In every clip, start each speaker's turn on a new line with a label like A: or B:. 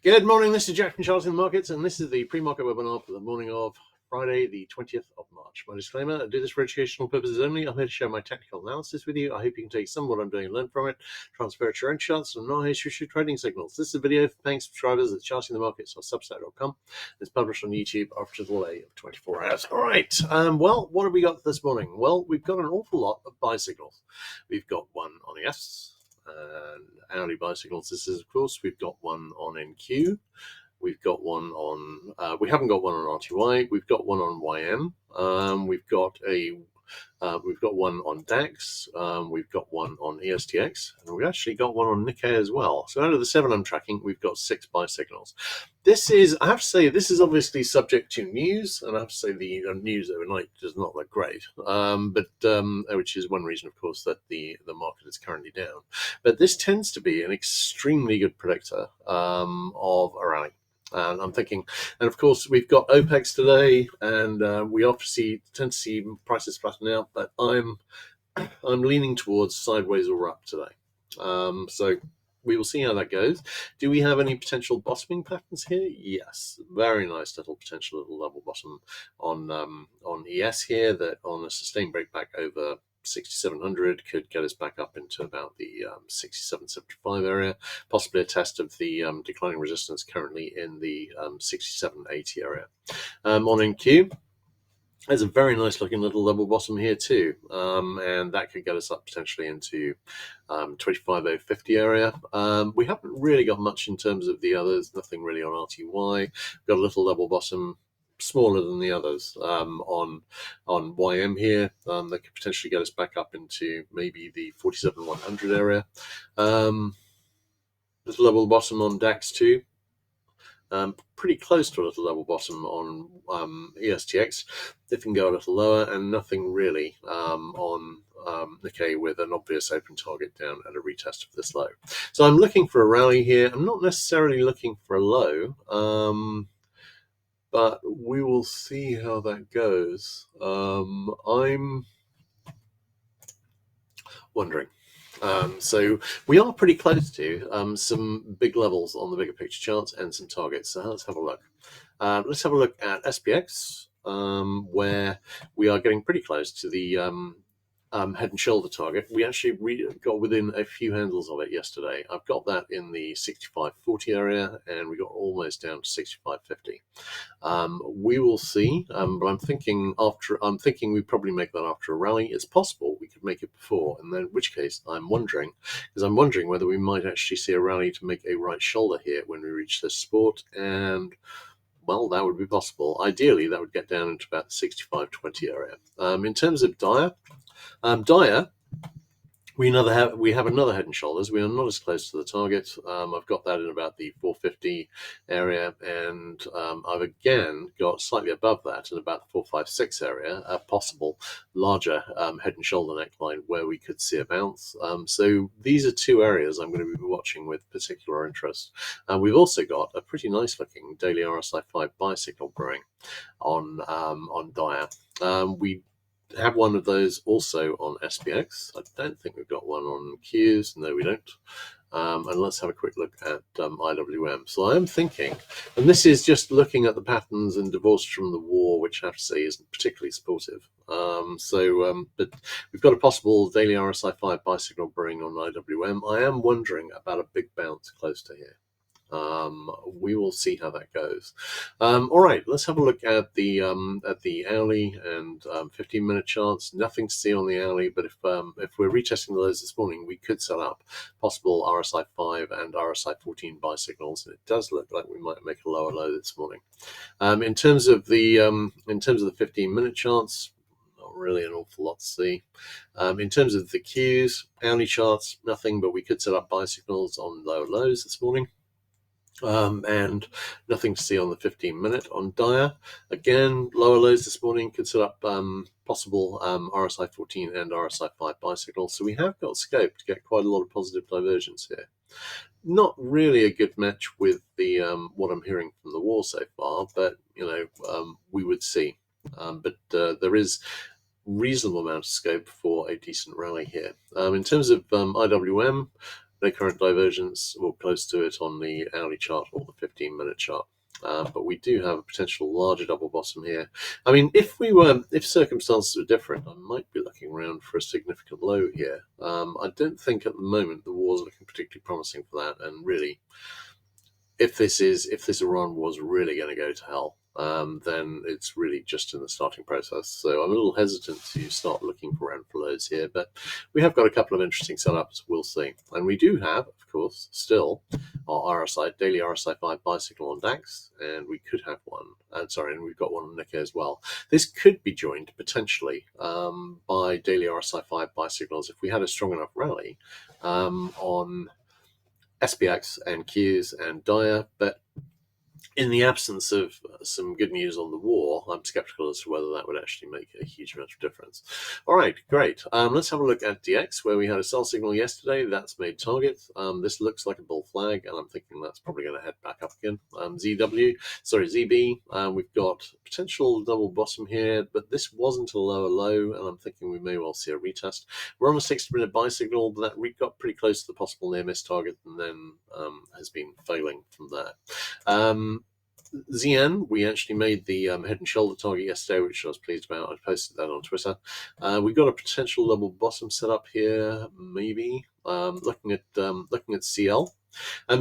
A: Good morning, this is Jack from Charles in the Markets, and this is the pre-market webinar for the morning of Friday, the 20th of March. My disclaimer, I do this for educational purposes only. I'm here to share my technical analysis with you. I hope you can take some of what I'm doing and learn from it, transfer it to your own charts, and not issue trading signals. This is a video for paying subscribers at Charting the Markets or Substack.com. It's published on YouTube after a delay of 24 hours. All right, well, what have we got this morning? Well, we've got an awful lot of buy signals. We've got one on ES, and hourly buy signals. This is, of course, we've got one on NQ. We've got one on, we haven't got one on RTY. We've got one on YM. We've got one on DAX. We've got one on ESTX, and we've actually got one on Nikkei as well. So out of the 7 I'm tracking, we've got 6 buy signals. This is, I have to say, this is obviously subject to news, and I have to say the news overnight is not that great, which is one reason, of course, that the market is currently down. But this tends to be an extremely good predictor of a rally. And I'm thinking, and of course, we've got OPEX today, and we obviously tend to see prices flatten out, but I'm leaning towards sideways or up today. So we will see how that goes. Do we have any potential bottoming patterns here? Yes, very nice little level bottom on ES here, that on a sustained breakback over 6,700 could get us back up into about the 67.75 area, possibly a test of the declining resistance currently in the 67.80 area. On NQ, there's a very nice looking little level bottom here too, and that could get us up potentially into 25.050 area. We haven't really got much in terms of the others, nothing really on RTY. We've got a little level bottom, smaller than the others, on YM here, that could potentially get us back up into maybe the 47.100 area. Little level bottom on DAX too. Pretty close to a little level bottom on ESTX. They can go a little lower, and nothing really on Nikkei, with an obvious open target down at a retest of this low. So I'm looking for a rally here. I'm not necessarily looking for a low, but we will see how that goes. I'm wondering. So we are pretty close to some big levels on the bigger picture charts and some targets. So let's have a look. Let's have a look at SPX, where we are getting pretty close to the head and shoulder target. We actually got within a few handles of it yesterday. I've got that in the 65.40 area, and we got almost down to 65.50. We will see, but I'm thinking we probably make that after a rally. It's possible we could make it before, and then in which case I'm wondering whether we might actually see a rally to make a right shoulder here when we reach this support, and well, that would be possible. Ideally, that would get down into about the 65.20 area. In terms of Dire, we have another head and shoulders. We are not as close to the target. I've got that in about the 450 area, and I've again got slightly above that in about the 456 area, a possible larger head and shoulder neckline where we could see a bounce. So these are 2 areas I'm going to be watching with particular interest. We've also got a pretty nice looking daily RSI 5 buy signal brewing on Dire. We have one of those also on SPX. I don't think we've got one on Qs. No, we don't. And let's have a quick look at IWM. So I am thinking, and this is just looking at the patterns and divorced from the war, which I have to say isn't particularly supportive. But we've got a possible daily RSI 5 buy signal brewing on IWM. I am wondering about a big bounce close to here. We will see how that goes. All right, let's have a look at the hourly and 15-minute charts. Nothing to see on the hourly, but if we're retesting the lows this morning, we could set up possible RSI 5 and RSI 14 buy signals, and it does look like we might make a lower low this morning. In terms of the 15-minute charts, not really an awful lot to see. In terms of the Qs, hourly charts, nothing, but we could set up buy signals on lower lows this morning. And nothing to see on the 15-minute on Dire. Again, lower lows this morning could set up possible RSI 14 and RSI 5 buy signals. So we have got scope to get quite a lot of positive divergence here. Not really a good match with the what I'm hearing from the war so far, but we would see. But there is reasonable amount of scope for a decent rally here. In terms of IWM, no current divergence or close to it on the hourly chart or the 15-minute chart. But we do have a potential larger double bottom here. I mean, if circumstances were different, I might be looking around for a significant low here. I don't think at the moment the war's looking particularly promising for that. And really, if this Iran was really going to go to hell, then it's really just in the starting process. So I'm a little hesitant to start looking for around for lows here, but we have got a couple of interesting setups. We'll see. And we do have, of course, still our RSI, daily RSI 5 buy signal on DAX, and we could have one. And we've got one on Nikkei as well. This could be joined potentially by daily RSI 5 buy signals if we had a strong enough rally on SPX and Qs and Dia, but in the absence of some good news on the war, I'm skeptical as to whether that would actually make a huge amount of difference. All right, great. Let's have a look at DX, where we had a sell signal yesterday. That's made target. This looks like a bull flag, and I'm thinking that's probably going to head back up again. ZB, we've got potential double bottom here, but this wasn't a lower low, and I'm thinking we may well see a retest. We're on a 60-minute buy signal, but that got pretty close to the possible near miss target, and then has been failing from there. ZN, we actually made the head and shoulder target yesterday, which I was pleased about. I posted that on Twitter. We've got a potential double bottom set up here, maybe. Looking at CL.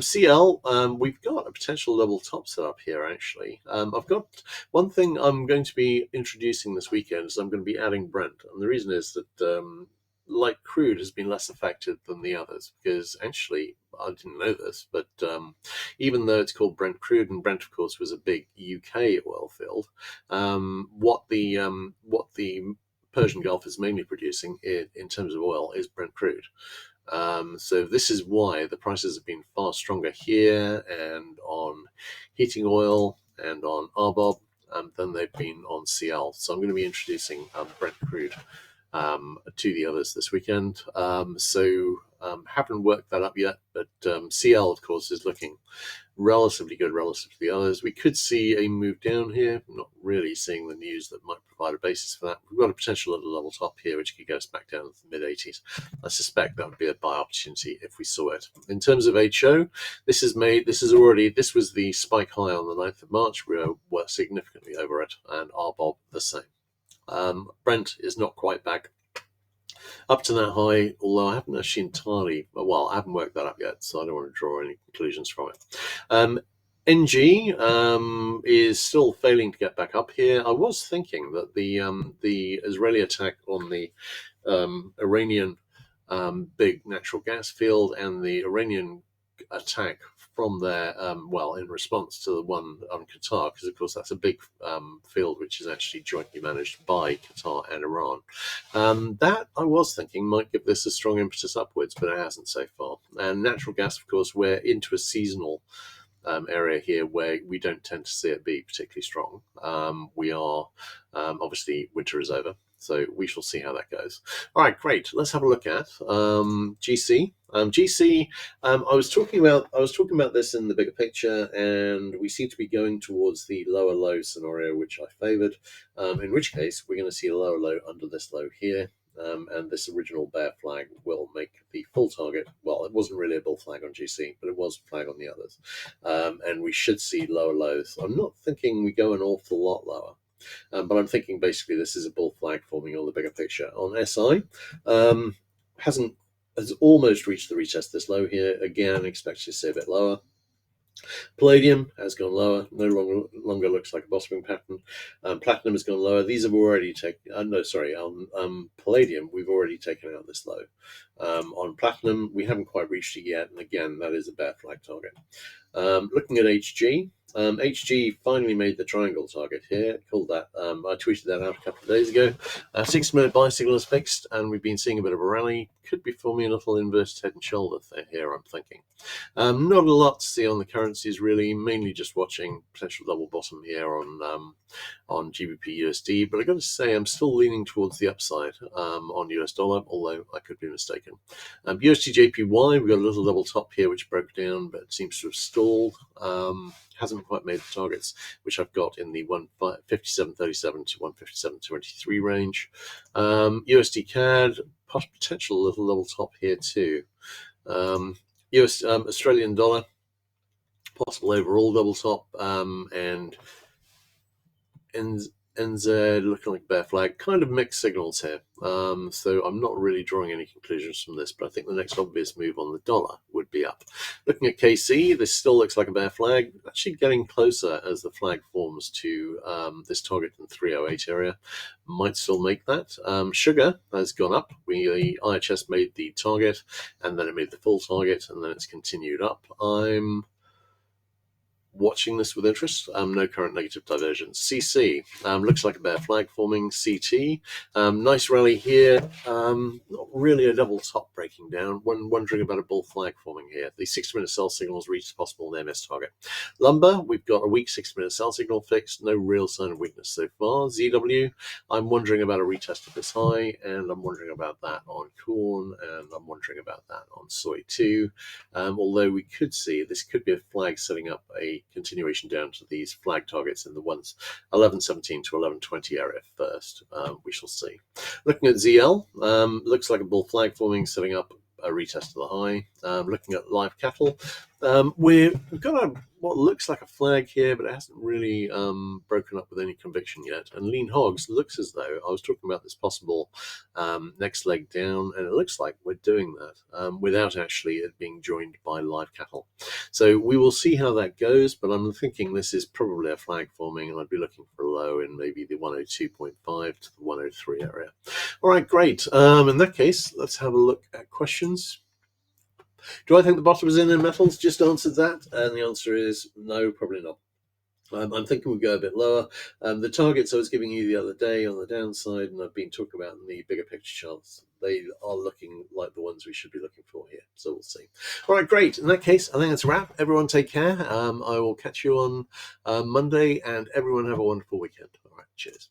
A: CL, we've got a potential double top set up here, actually. I've got one thing I'm going to be introducing this weekend is I'm going to be adding Brent. And the reason is that like crude has been less affected than the others, because actually I didn't know this, but even though it's called Brent crude, and Brent of course was a big UK oil field, what the Persian Gulf is mainly producing in terms of oil is Brent crude. So this is why the prices have been far stronger here and on heating oil and on RBOB than they've been on CL. So I'm going to be introducing Brent crude to the others this weekend. Haven't worked that up yet, but CL, of course, is looking relatively good relative to the others. We could see a move down here. I'm not really seeing the news that might provide a basis for that. We've got a potential at the level top here, which could get us back down to the mid-80s. I suspect that would be a buy opportunity if we saw it. In terms of HO, this was the spike high on the 9th of March. We were significantly over it, and RBOB the same. Brent is not quite back up to that high, although I haven't actually I haven't worked that up yet, so I don't want to draw any conclusions from it. NG is still failing to get back up here. I was thinking that the Israeli attack on the Iranian big natural gas field and the Iranian attack from there, in response to the one on Qatar, because of course that's a big field which is actually jointly managed by Qatar and Iran. That I was thinking might give this a strong impetus upwards, but it hasn't so far. And natural gas, of course, we're into a seasonal area here where we don't tend to see it be particularly strong. We are obviously winter is over, so we shall see how that goes. All right, great. Let's have a look at GC. GC. I was talking about this in the bigger picture, and we seem to be going towards the lower low scenario, which I favoured. In which case, we're going to see a lower low under this low here. And this original bear flag will make the full target. Well, it wasn't really a bull flag on GC, but it was a flag on the others. And we should see lower lows. I'm not thinking we go an awful lot lower. But I'm thinking basically this is a bull flag forming on the bigger picture. On SI, has almost reached the retest this low here. Again, expect to see a bit lower. Palladium has gone lower, no longer looks like a bottoming pattern. Platinum has gone lower. These have already taken, on Palladium, we've already taken out this low. On Platinum, we haven't quite reached it yet, and again, that is a bear flag target. Looking at HG, HG finally made the triangle target here. Called that. I tweeted that out a couple of days ago. 6-minute buy signal is fixed, and we've been seeing a bit of a rally. Could be forming a little inverted head and shoulder here, I'm thinking. Not a lot to see on the currencies, really. Mainly just watching potential double bottom here on GBP USD. But I got to say, I'm still leaning towards the upside on US dollar, although I could be mistaken. USD JPY, we've got a little double top here, which broke down, but seems to have stalled. Hasn't quite made the targets, which I've got in the 157.37 to 157.23 range. USD CAD, potential little double top here too. Australian dollar, possible overall double top, and NZ looking like bear flag, kind of mixed signals here. So I'm not really drawing any conclusions from this, but I think the next obvious move on the dollar would be up. Looking at KC, this still looks like a bear flag, actually getting closer as the flag forms to this target in 308 area. Might still make that. Sugar has gone up. The IHS made the target, and then it made the full target, and then it's continued up. I'm watching this with interest. No current negative divergence. CC looks like a bear flag forming. CT, nice rally here. Not really a double top breaking down. Wondering about a bull flag forming here. The 60-minute sell signal has reached a possible MS target. Lumber, we've got a weak 60-minute sell signal fixed. No real sign of weakness so far. ZW, I'm wondering about a retest of this high, and I'm wondering about that on corn, and I'm wondering about that on soy too. Although we could see this could be a flag setting up a continuation down to these flag targets in the 1117 to 1120 area first. We shall see. Looking at ZL, looks like a bull flag forming, setting up a retest of the high. Looking at live cattle, we've got what looks like a flag here, but it hasn't really broken up with any conviction yet. And lean hogs looks as though I was talking about this possible next leg down, and it looks like we're doing that without actually it being joined by live cattle. So we will see how that goes, but I'm thinking this is probably a flag forming, and I'd be looking for a low in maybe the 102.5 to the 103 area. All right, great. In that case, let's have a look at questions. Do I think the bottom is in metals? Just answered that, and the answer is no, probably not. I'm thinking we'll go a bit lower. The targets I was giving you the other day on the downside, and I've been talking about in the bigger picture charts, they are looking like the ones we should be looking for here. So we'll see. All right, great. In that case, I think that's a wrap. Everyone take care. I will catch you on Monday, and everyone have a wonderful weekend. All right, cheers.